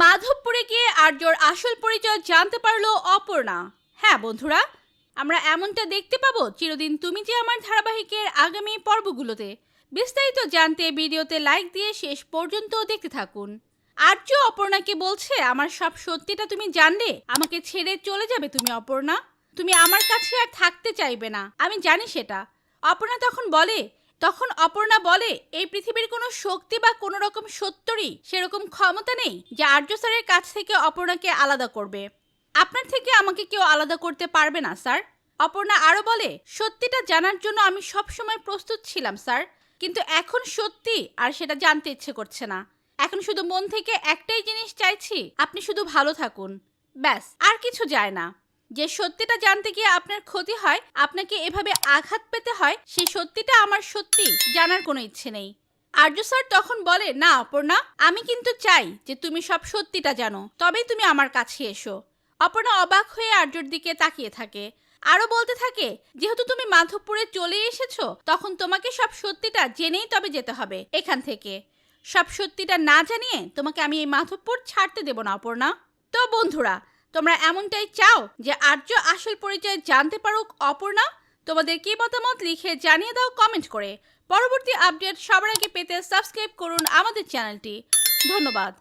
মাধবপুরে গিয়ে আর্যর আসল পরিচয় জানতে পারলো অপর্ণা। হ্যাঁ বন্ধুরা, আমরা এমনটা দেখতে পাবো চিরদিন তুমি যে আমার ধারাবাহিকের আগামী পর্বগুলোতে। বিস্তারিত জানতে ভিডিওতে লাইক দিয়ে শেষ পর্যন্ত দেখতে থাকুন। আর্য অপর্ণাকে বলছে, আমার সব সত্যিটা তুমি জানলে আমাকে ছেড়ে চলে যাবে তুমি অপর্ণা। তুমি আমার কাছে আর থাকতে চাইবে না, আমি জানি সেটা। অপর্ণা বলে এই পৃথিবীর কোনো শক্তি বা কোনো রকম সত্যরই সেরকম ক্ষমতা নেই যে আর্য স্যারের কাছ থেকে অপর্ণাকে আলাদা করবে। আপনার থেকে আমাকে কেউ আলাদা করতে পারবে না স্যার। অপর্ণা আরো বলে, সত্যিটা জানার জন্য আমি সব সময় প্রস্তুত ছিলাম স্যার, কিন্তু এখন সত্যি আর সেটা জানতে ইচ্ছে করছে না। এখন শুধু মন থেকে একটাই জিনিস চাইছি, আপনি শুধু ভালো থাকুন, ব্যাস, আর কিছু যায় না। যে সত্যিটা জানতে গিয়ে আপনার ক্ষতি হয়, আপনাকে এভাবে আঘাত পেতে হয়, সেই সত্যিটা আমার সত্যি জানার কোনো ইচ্ছে নেই। আর্য স্যার তখন বলে, না অপর্ণা, আমি কিন্তু চাই যে তুমি সব সত্যিটা জানো, তবেই তুমি আমার কাছে এসো। অপর্ণা অবাক হয়ে আর্যর দিকে তাকিয়ে থাকে, আরো বলতে থাকে, যেহেতু তুমি মাধবপুরে চলে এসেছো, তখন তোমাকে সব সত্যিটা জেনেই তবে যেতে হবে এখান থেকে। সব সত্যিটা না জানিয়ে তোমাকে আমি এই মাধবপুর ছাড়তে দেব না অপর্ণা। তো বন্ধুরা, তোমরা এমনটাই চাও যে আর্য আসল পরিচয় জানতে পারুক অপর্ণা? তোমাদের কি মতামত লিখে জানিয়ে দাও কমেন্ট করে। পরবর্তী আপডেট সবার আগে পেতে সাবস্ক্রাইব করুন আমাদের চ্যানেলটি। ধন্যবাদ।